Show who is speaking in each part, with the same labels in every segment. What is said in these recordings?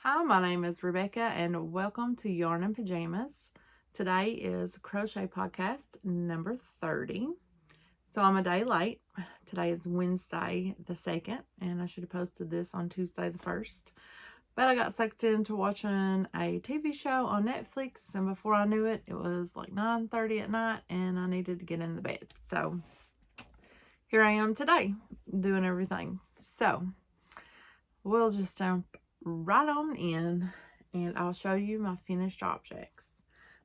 Speaker 1: Hi, my name is Rebecca and welcome to Yarn and Pajamas. Today is Crochet Podcast number 30. So I'm a day late. Today is Wednesday the 2nd and I should have posted this on Tuesday the 1st. But I got sucked into watching a TV show on Netflix and before I knew it, it was like 9:30 at night and I needed to get in the bed. So here I am today doing everything. So we'll just jump right on in and I'll show you my finished objects.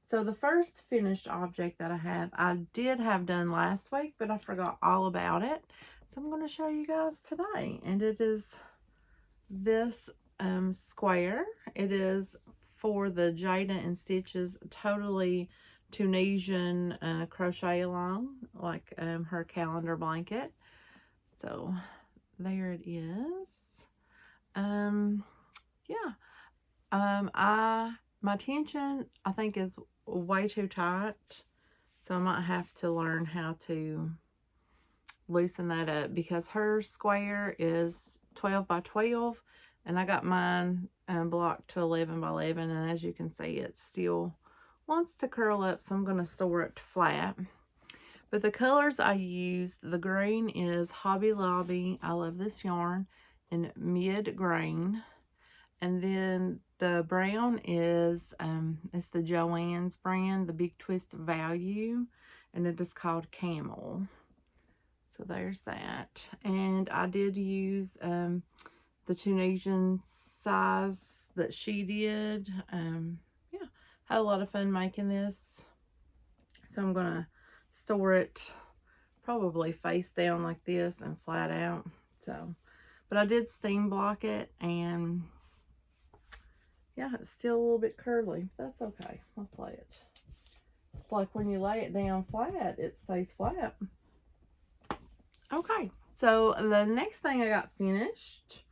Speaker 1: So the first finished object that I did have done last week, but I forgot all about it. So I'm going to show you guys today. And it is this square. It is for the Jada and Stitches Totally Tunisian crochet along, like her calendar blanket. So there it is. My tension I think is way too tight, so I might have to learn how to loosen that up because her square is 12 by 12 and I got mine blocked to 11 by 11, and as you can see it still wants to curl up, so I'm going to store it flat. But the colors I used, the green is Hobby Lobby, I love this yarn, in mid grain. And then the brown is, it's the Joann's brand, the Big Twist Value, and it is called Camel. So there's that. And I did use the Tunisian size that she did. Yeah, had a lot of fun making this. So I'm going to store it probably face down like this and flat out. So, but I did steam block it, and yeah, it's still a little bit curly. That's okay. Let's lay it. It's like when you lay it down flat, it stays flat. Okay, so the next thing I got finished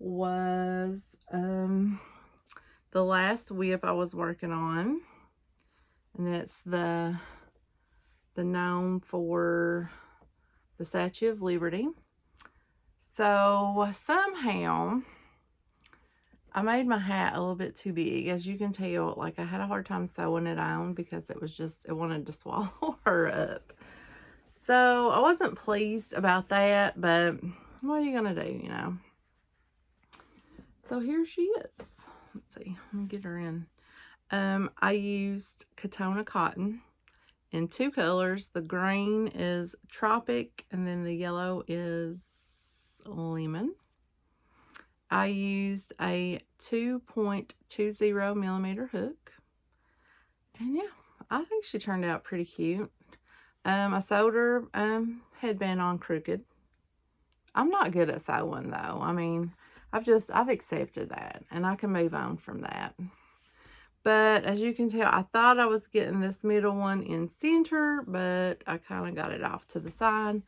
Speaker 1: was the last whip I was working on. And it's the Gnome for the Statue of Liberty. So somehow I made my hat a little bit too big. As you can tell, like I had a hard time sewing it on because it was just, it wanted to swallow her up. So I wasn't pleased about that, but what are you going to do, you know? So here she is. Let's see, let me get her in. I used Katona cotton in two colors. The green is Tropic and then the yellow is Lemon. I used a 2.20 millimeter hook. And yeah, I think she turned out pretty cute. I sewed her headband on crooked. I'm not good at sewing though. I mean, I've accepted that and I can move on from that. But as you can tell, I thought I was getting this middle one in center, but I kind of got it off to the side.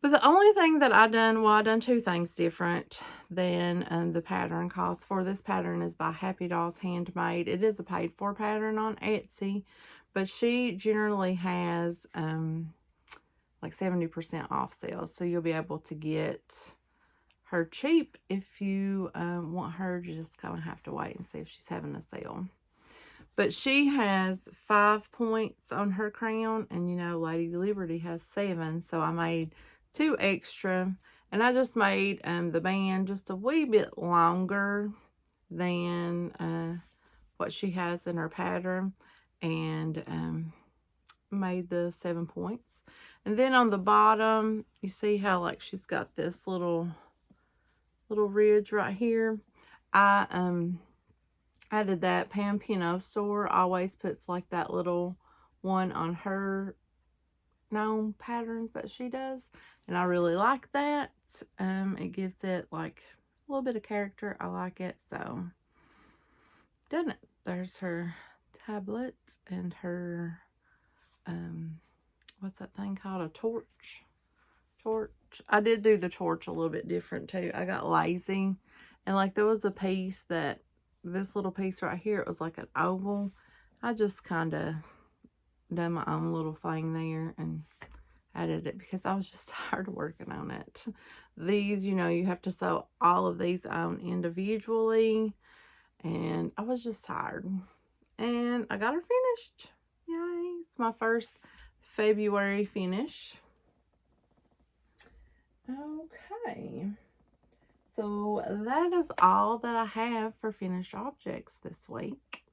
Speaker 1: But the only thing that I done two things different than the pattern calls for. This pattern is by Happy Dolls Handmade. It is a paid for pattern on Etsy, but she generally has like 70% off sales. So you'll be able to get her cheap. If you want her, you just kind of have to wait and see if she's having a sale. But she has 5 points on her crown, and you know Lady Liberty has 7, so I made 2 extra, and I just made the band just a wee bit longer than what she has in her pattern, and made the 7 points. And then on the bottom, you see how like she's got this little ridge right here. I added that. Pam Pino store always puts like that little one on her gnome patterns that she does, and I really like that. It gives it like a little bit of character. I like it. So done it. There's her tablet and her what's that thing called? A torch. I did do the torch a little bit different too. I got lazy, and like there was a piece that, this little piece right here, it was like an oval. I just kind of done my own little thing there and added it because I was just tired of working on it. These, you know, you have to sew all of these on individually, and I was just tired. And I got her finished. Yay. It's my first February finish. Okay. So that is all that I have for finished objects this week.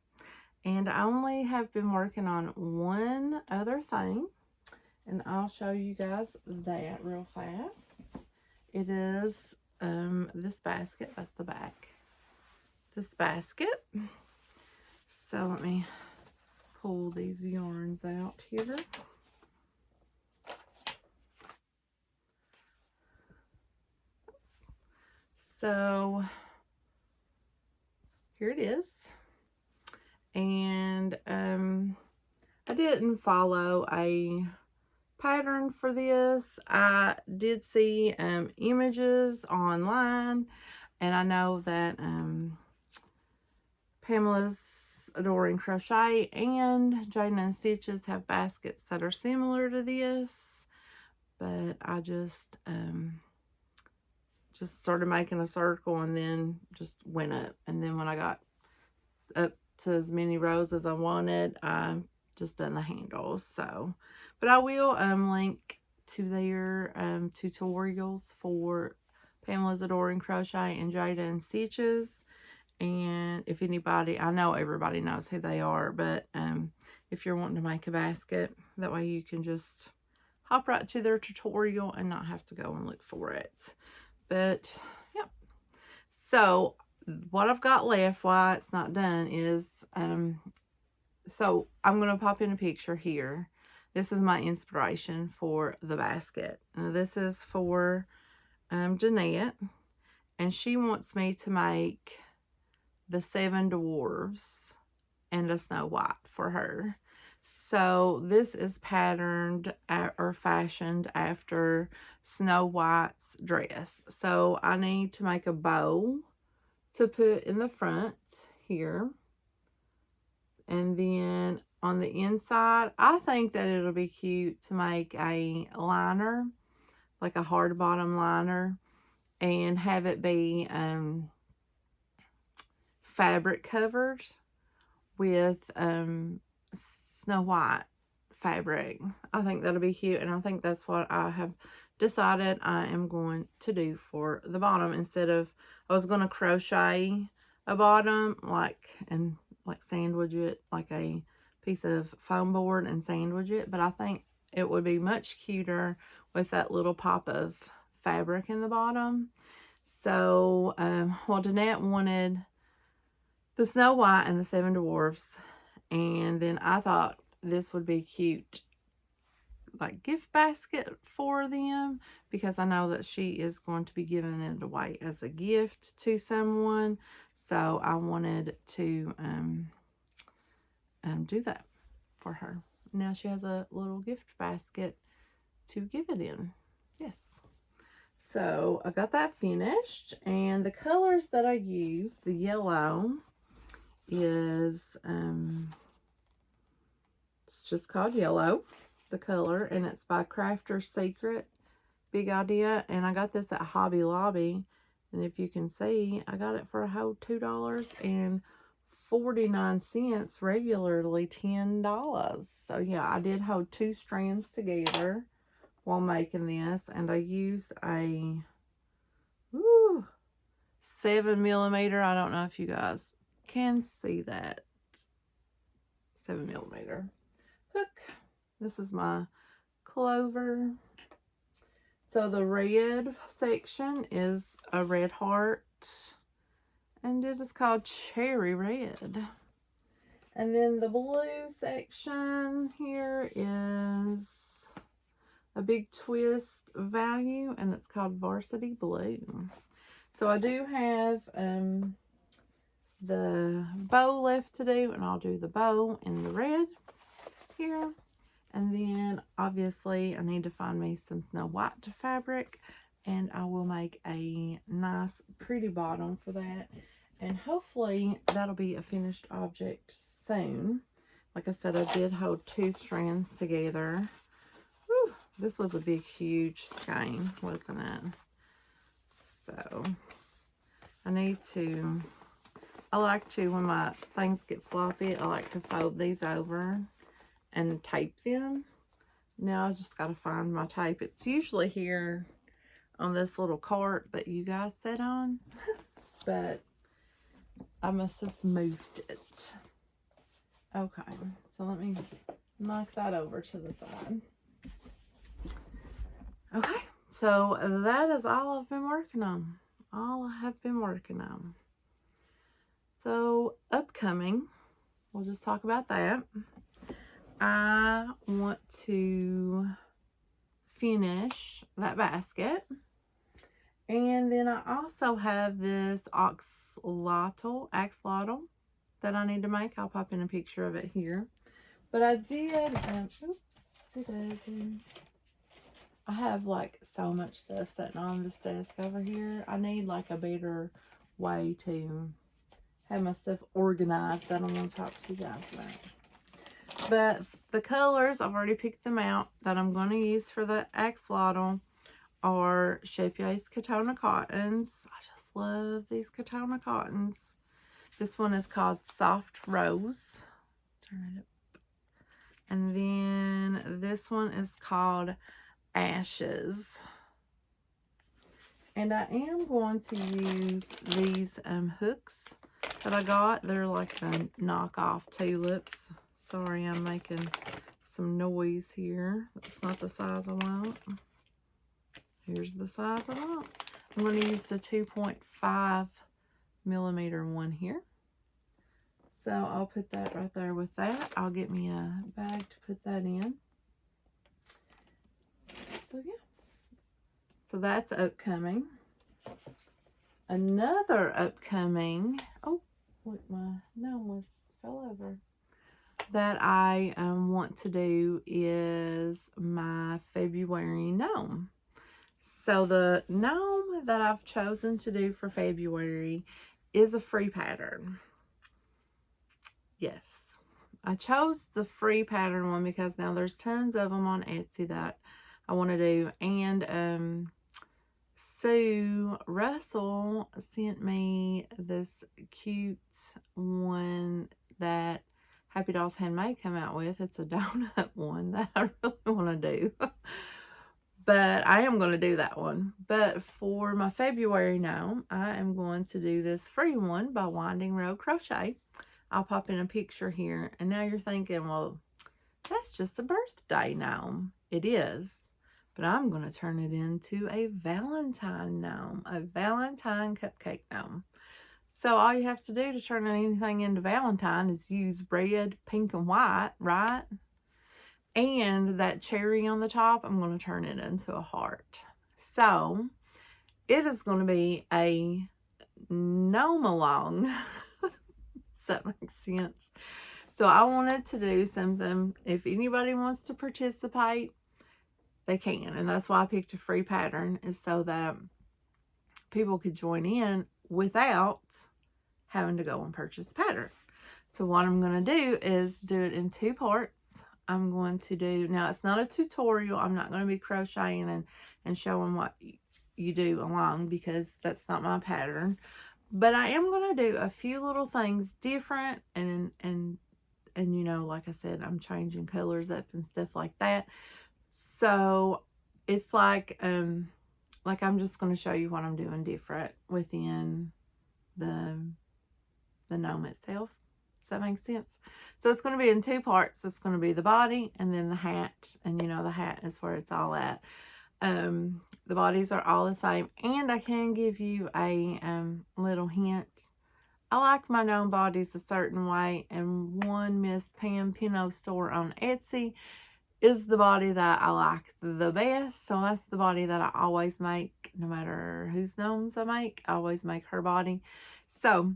Speaker 1: And I only have been working on one other thing. And I'll show you guys that real fast. It is this basket. That's the back. It's this basket. So let me pull these yarns out here. So here it is. And I didn't follow a pattern for this. I did see images online, and I know that Pamela's Adoring Crochet and Jada and Stitches have baskets that are similar to this, but I just started making a circle and then just went up, and then when I got up to as many rows as I wanted, I just done the handles. So, but I will link to their tutorials for Pamela's Adoring Crochet and Jada and Stitches. And if anybody, I know everybody knows who they are, but if you're wanting to make a basket, that way you can just hop right to their tutorial and not have to go and look for it. But yep. So what I've got left while it's not done is so I'm going to pop in a picture here. This is my inspiration for the basket. This is for Jeanette, and she wants me to make the 7 Dwarfs and a Snow White for her. So this is patterned or fashioned after Snow White's dress. So I need to make a bow to put in the front here. And then on the inside, I think that it'll be cute to make a liner, like a hard bottom liner, and have it be fabric covered with Snow White fabric. I think that'll be cute, and I think that's what I have decided I am going to do for the bottom. Instead of, I was going to crochet a bottom like sandwich it, like a piece of foam board and sandwich it, but I think it would be much cuter with that little pop of fabric in the bottom. So well, Danette wanted the Snow White and the 7 Dwarfs, and then I thought this would be cute, like gift basket for them, because I know that she is going to be giving it away as a gift to someone. So I wanted to do that for her. Now she has a little gift basket to give it in. Yes. So I got that finished, and the colors that I used, the yellow is it's just called Yellow, the color, and it's by Crafter's Secret, Big Idea, and I got this at Hobby Lobby, and if you can see, I got it for a whole $2.49, regularly $10. So yeah, I did hold 2 strands together while making this, and I used a 7mm. I don't know if you guys can see that. 7mm hook. This is my clover. So the red section is a red heart, and it is called Cherry Red. And then the blue section here is a big twist value, and it's called Varsity Blue. So I do have the bow left to do, and I'll do the bow in the red here. And then obviously I need to find me some Snow White fabric, and I will make a nice pretty bottom for that, and hopefully that'll be a finished object soon. Like I said, I did hold 2 strands together. Whew. This was a big, huge skein, wasn't it? So I need to, I like to, when my things get floppy, I like to fold these over and tape them. Now I just got to find my tape. It's usually here on this little cart that you guys sit on, but I must have moved it. Okay, so let me knock that over to the side. Okay, so that is all I've been working on. All I have been working on. So upcoming, we'll just talk about that. I want to finish that basket. And then I also have this axolotl that I need to make. I'll pop in a picture of it here. But I did, I have like so much stuff sitting on this desk over here. I need like a better way to have my stuff organized that I'm going to talk to you guys about. But the colors, I've already picked them out that I'm going to use for the axolotl are Chef's Katona Cottons. I just love these Katona Cottons. This one is called Soft Rose. Turn it up. And then this one is called Ashes. And I am going to use these hooks that I got. They're like the knockoff tulips. Sorry, I'm making some noise here. That's not the size I want. Here's the size I want. I'm going to use the 2.5 millimeter one here. So I'll put that right there with that. I'll get me a bag to put that in. So yeah. So that's upcoming. Another upcoming, oh, look, my gnome fell over. That I want to do is my February gnome. So the gnome that I've chosen to do for February is a free pattern. Yes, I chose the free pattern one because now there's tons of them on Etsy that I want to do. And Sue Russell sent me this cute one that Happy Dolls Handmade come out with. It's a donut one that I really want to do. But I am going to do that one. But for my February gnome, I am going to do this free one by Winding Row Crochet. I'll pop in a picture here. And now you're thinking, well, that's just a birthday gnome. It is. But I'm going to turn it into a Valentine gnome. A Valentine cupcake gnome. So all you have to do to turn anything into Valentine is use red, pink, and white, right? And that cherry on the top, I'm going to turn it into a heart. So it is going to be a gnome along. Does that make sense? So I wanted to do something. If anybody wants to participate, they can. And that's why I picked a free pattern, is so that people could join in without having to go and purchase a pattern. So what I'm going to do is do it in 2 parts. I'm going to do, now it's not a tutorial. I'm not going to be crocheting and showing what you do along, because that's not my pattern. But I am going to do a few little things different, and you know, like I said, I'm changing colors up and stuff like that. So it's like I'm just going to show you what I'm doing different within the gnome itself. Does that make sense? So it's going to be in 2 parts. It's going to be the body and then the hat. And you know, the hat is where it's all at. The bodies are all the same. And I can give you a little hint. I like my gnome bodies a certain way. And one Miss Pam Pinot store on Etsy is the body that I like the best. So that's the body that I always make. No matter whose gnomes I make, I always make her body. So,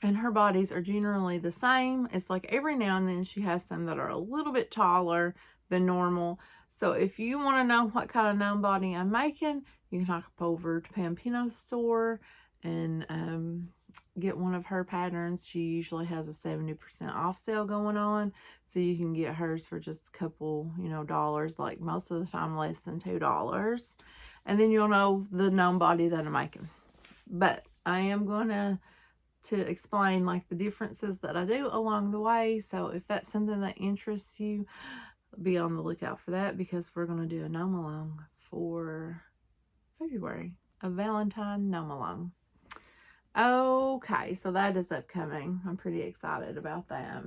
Speaker 1: and her bodies are generally the same. It's like every now and then she has some that are a little bit taller than normal. So if you want to know what kind of gnome body I'm making, you can hop over to Pam Pinot's store and get one of her patterns, she usually has a 70% off sale going on. So you can get hers for just a couple, you know, dollars, like most of the time less than $2. And then you'll know the gnome body that I'm making. But I am going to explain like the differences that I do along the way. So if that's something that interests you, be on the lookout for that, because we're going to do a gnome along for February, a Valentine gnome along. Okay, so that is upcoming. I'm pretty excited about that.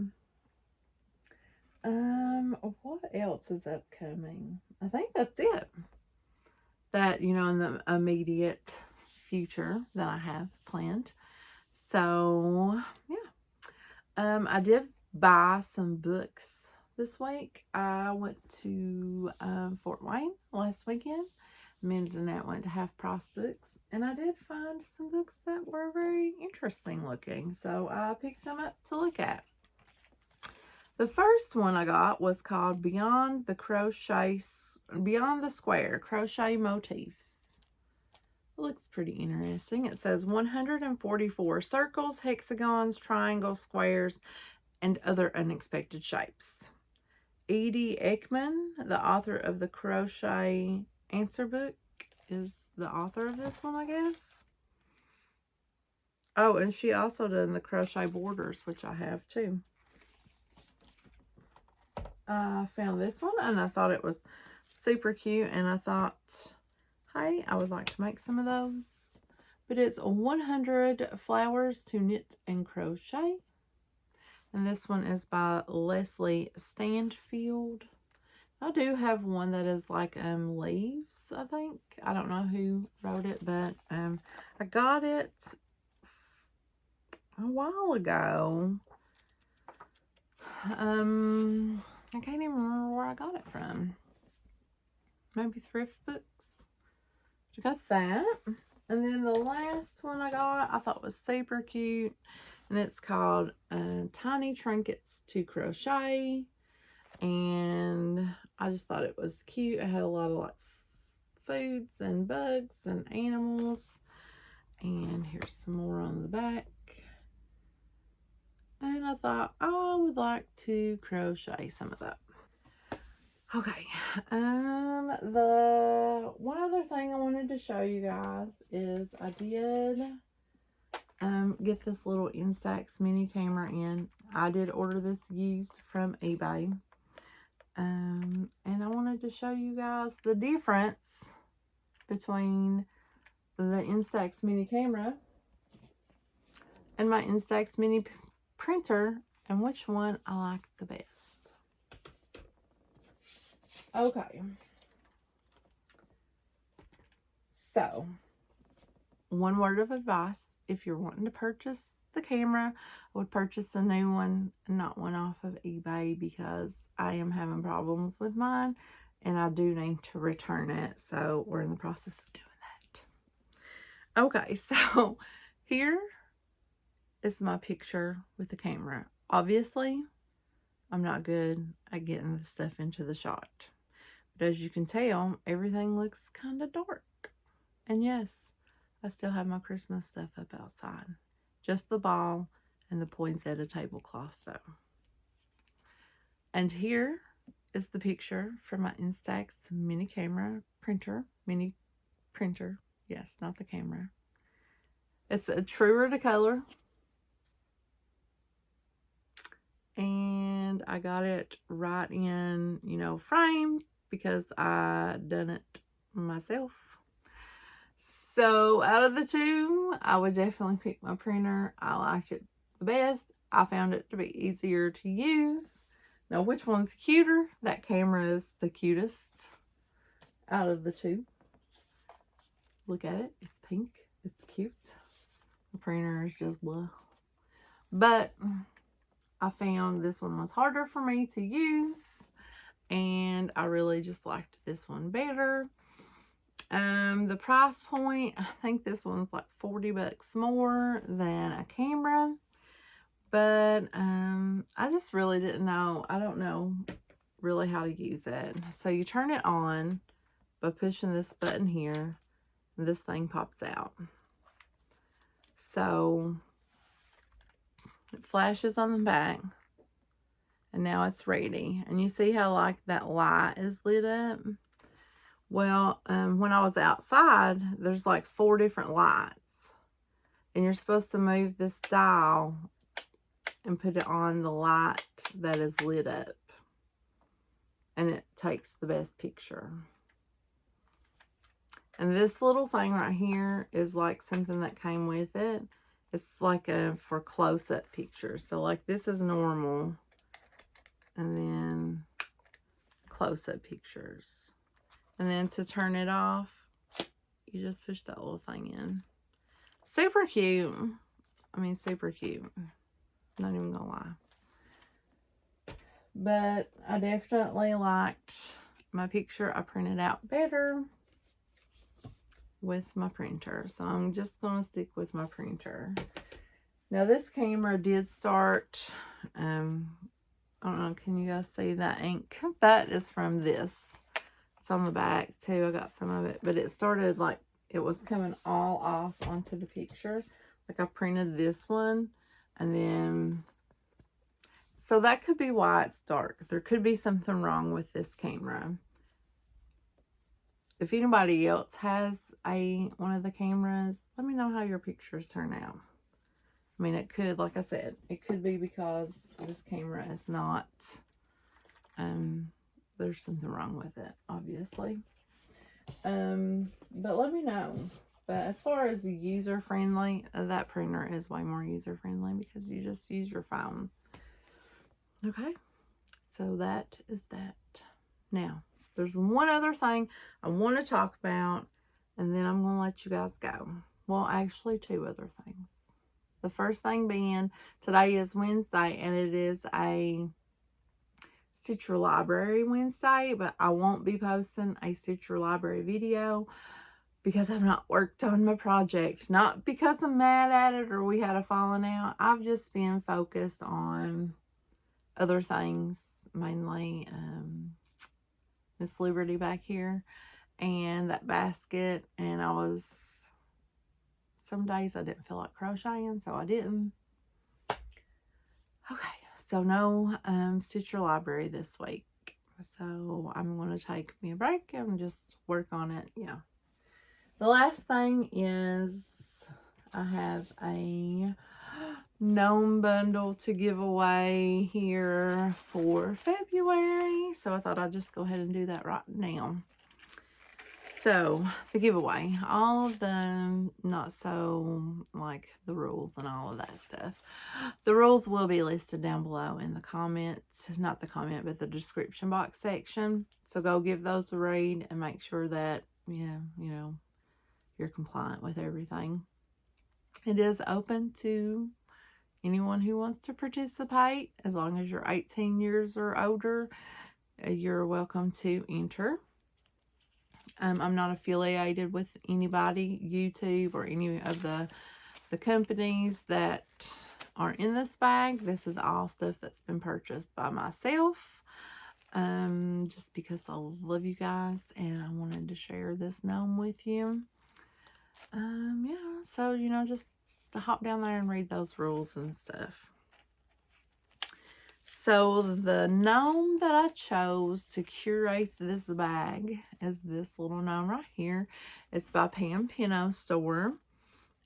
Speaker 1: What else is upcoming? I think that's it. That, you know, in the immediate future that I have planned. So, yeah. I did buy some books this week. I went to Fort Wayne last weekend. Amanda and Annette went to Half Price Books, and I did find some books that were very interesting looking, so I picked them up to look at. The first one I got was called Beyond the Square Crochet Motifs. It looks pretty interesting. It says 144 circles, hexagons, triangles, squares, and other unexpected shapes. Edie Ekman, the author of the Crochet Answer Book, is the author of this one, I guess. Oh, and she also done the crochet borders, which I have too. I found this one and I thought it was super cute, and I thought, hey, I would like to make some of those. But it's 100 flowers to knit and crochet. And this one is by Leslie Stanfield. I do have one that is like leaves, I think. I don't know who wrote it, but I got it a while ago. I can't even remember where I got it from. Maybe Thrift Books. I got that. And then the last one I got, I thought was super cute. And it's called Tiny Trinkets to Crochet. And I just thought it was cute. It had a lot of like foods and bugs and animals. And here's some more on the back. And I thought I would like to crochet some of that. Okay, the one other thing I wanted to show you guys is I did get this little Instax mini camera in. I did order this used from eBay. And I wanted to show you guys the difference between the Instax mini camera and my Instax mini printer, and which one I like the best. Okay. So, one word of advice: if you're wanting to purchase the camera, I would purchase a new one, not one off of eBay, because I am having problems with mine and I do need to return it. So we're in the process of doing that. Okay, so here is my picture with the camera. Obviously, I'm not good at getting the stuff into the shot. But as you can tell, everything looks kind of dark. And yes, I still have my Christmas stuff up outside. Just the ball and the poinsettia tablecloth though. And here is the picture from my Instax mini camera printer. Mini printer. Yes, not the camera. It's a truer to color. And I got it right in, you know, frame, because I done it myself. So out of the two, I would definitely pick my printer. I liked it the best. I found it to be easier to use. Now, which one's cuter? That camera is the cutest out of the two. Look at it. It's pink. It's cute. The printer is just blah. But I found this one was harder for me to use, and I really just liked this one better. The price point, I think this one's like 40 bucks more than a camera, but I just really didn't know. I don't know really how to use it. So you turn it on by pushing this button here, and this thing pops out. So It flashes on the back. And now it's ready. And you see how like that light is lit up? Well, when I was outside, there's like 4 different lights. And you're supposed to move this dial and put it on the light that is lit up. And it takes the best picture. And this little thing right here is like something that came with it. It's like for close-up pictures. So like this is normal. And then close-up pictures. And then to turn it off, you just push that little thing in. Super cute. I mean, super cute. Not even gonna lie. But I definitely liked my picture. I printed out better with my printer. So I'm just gonna stick with my printer. Now this camera did start, I don't know, can you guys see that ink? That is from this. It's on the back too. I got some of it, but it started like it was coming all off onto the picture. Like I printed this one, and then, so that could be why it's dark. There could be something wrong with this camera. If anybody else has one of the cameras, let me know how your pictures turn out. I mean, it could, like I said, it could be because this camera is not, there's something wrong with it, obviously. But let me know. But as far as user-friendly, that printer is way more user-friendly because you just use your phone. Okay, so that is that. Now, there's one other thing I want to talk about, and then I'm going to let you guys go. Well, actually, 2 other things. The first thing being, today is Wednesday, and it is a Stitch Your Library Wednesday, but I won't be posting a Stitch Your Library video because I've not worked on my project. Not because I'm mad at it or we had a falling out. I've just been focused on other things, mainly Miss Liberty back here and that basket, and some days I didn't feel like crocheting, so I didn't. Okay, so no Stitch Your Library this week. So I'm going to take me a break and just work on it. Yeah. The last thing is I have a Gnome bundle to give away here for February. So I thought I'd just go ahead and do that right now. So the giveaway, all of them, not so like the rules and all of that stuff. The rules will be listed down below in the comments, not the comment, but the description box section. So go give those a read and make sure that, yeah, you know, you're compliant with everything. It is open to anyone who wants to participate. As long as you're 18 years or older, you're welcome to enter. I'm not affiliated with anybody, YouTube, or any of the companies that are in this bag. This is all stuff that's been purchased by myself. Just because I love you guys and I wanted to share this gnome with you. Yeah, so, you know, just to hop down there and read those rules and stuff. So the gnome that I chose to curate this bag is this little gnome right here. It's by Pam Pinno Store.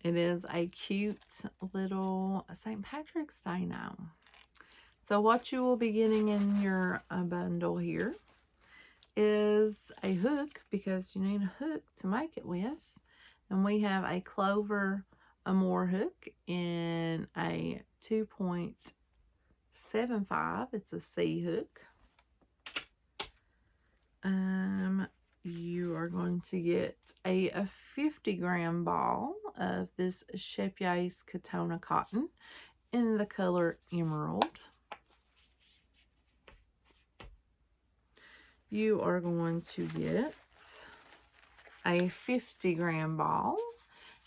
Speaker 1: It is a cute little St. Patrick's Day gnome. So what you will be getting in your bundle here is a hook, because you need a hook to make it with. And we have a Clover Amore hook in a 2.75. It's a C hook. You are going to get a 50-gram ball of this Shepya's Katona cotton in the color Emerald. You are going to get a 50-gram ball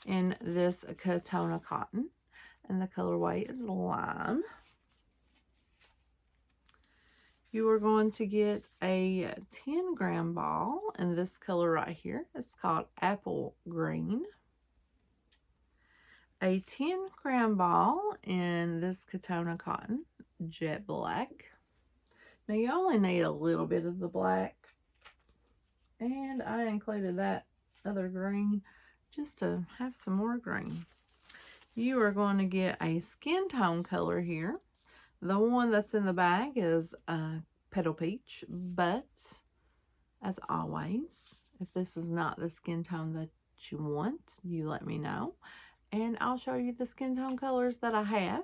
Speaker 1: in this Katona cotton, and the colorway is Lime. You are going to get a 10-gram ball in this color right here. It's called Apple Green. a 10 gram ball in this Katona cotton, jet black. Now you only need a little bit of the black, and I included that other green just to have some more green. You are going to get a skin tone color here. The one that's in the bag is Petal Peach, but as always, if this is not the skin tone that you want, you let me know, and I'll show you the skin tone colors that I have,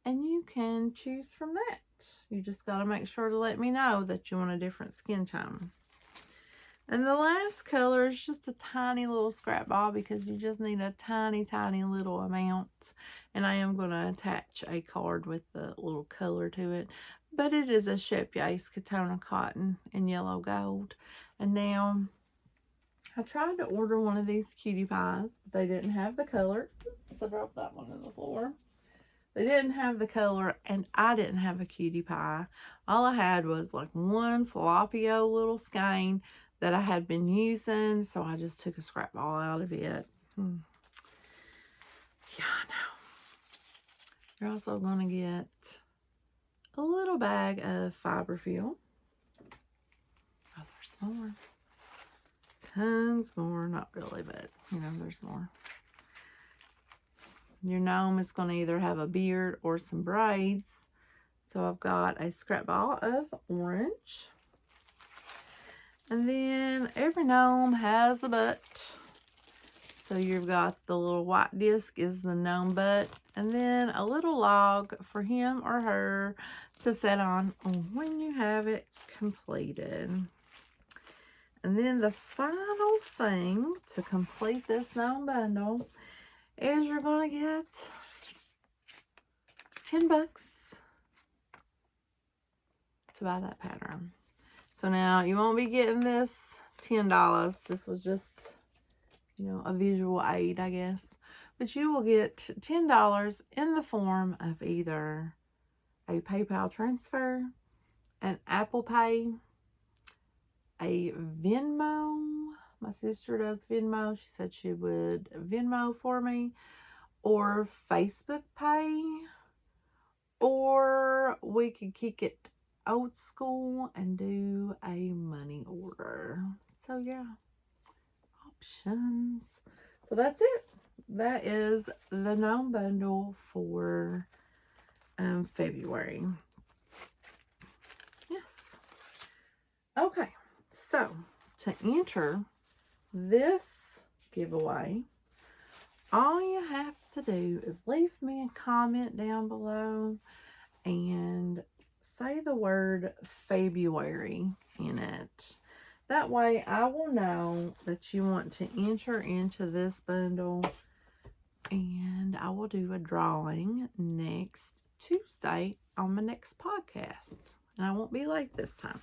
Speaker 1: and you can choose from that. You just got to make sure to let me know that you want a different skin tone. And the last color is just a tiny little scrap ball because you just need a tiny, tiny little amount. And I am going to attach a card with the little color to it. But it is a Shep Yates Katona cotton in yellow gold. And now, I tried to order one of these cutie pies, but they didn't have the color. Oops, I dropped that one on the floor. They didn't have the color, and I didn't have a cutie pie. All I had was like one floppy old little skein that I had been using, so I just took a scrap ball out of it. Yeah, I know. You're also going to get a little bag of fiberfill. Oh, there's more. Tons more. Not really, but, you know, there's more. Your gnome is going to either have a beard or some braids. So I've got a scrap ball of orange. And then every gnome has a butt. So you've got the little white disc is the gnome butt. And then a little log for him or her to set on when you have it completed. And then the final thing to complete this gnome bundle is you're going to get 10 bucks to buy that pattern. So now you won't be getting this $10. This was just, you know, a visual aid, I guess. But you will get $10 in the form of either a PayPal transfer, an Apple Pay, a Venmo. My sister does Venmo. She said she would Venmo for me, or Facebook Pay, or we could kick it old school and do a money order. So yeah, options. So that's it. That is the gnome bundle for February. Yes. Okay, so to enter this giveaway, all you have to do is leave me a comment down below and say the word February in it. That way I will know that you want to enter into this bundle, and I will do a drawing next Tuesday on my next podcast. And I won't be late this time.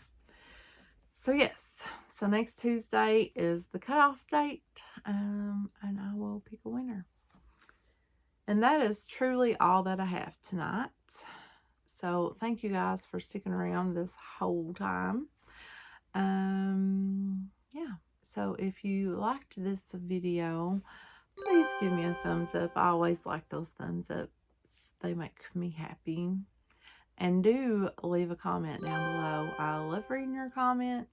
Speaker 1: So yes, so next Tuesday is the cutoff date, and I will pick a winner. And that is truly all that I have tonight. So thank you guys for sticking around this whole time. Yeah, so if you liked this video, please give me a thumbs up. I always like those thumbs ups. They make me happy. And do leave a comment down below. I love reading your comments.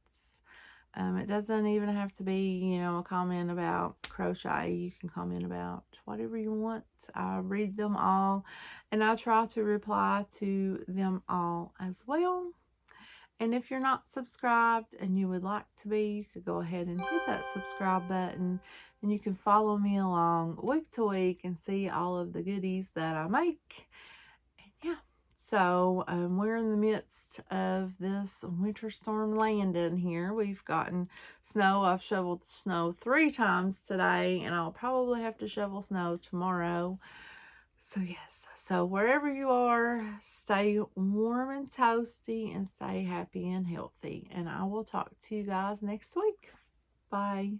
Speaker 1: It doesn't even have to be, you know, a comment about crochet. You can comment about whatever you want. I read them all, and I try to reply to them all as well. And if you're not subscribed and you would like to be, you could go ahead and hit that subscribe button, and you can follow me along week to week and see all of the goodies that I make. And yeah, so we're in the midst of this winter storm landing here. We've gotten snow. I've shoveled snow 3 times today, and I'll probably have to shovel snow tomorrow. So yes, so wherever you are, stay warm and toasty and stay happy and healthy. And I will talk to you guys next week. Bye.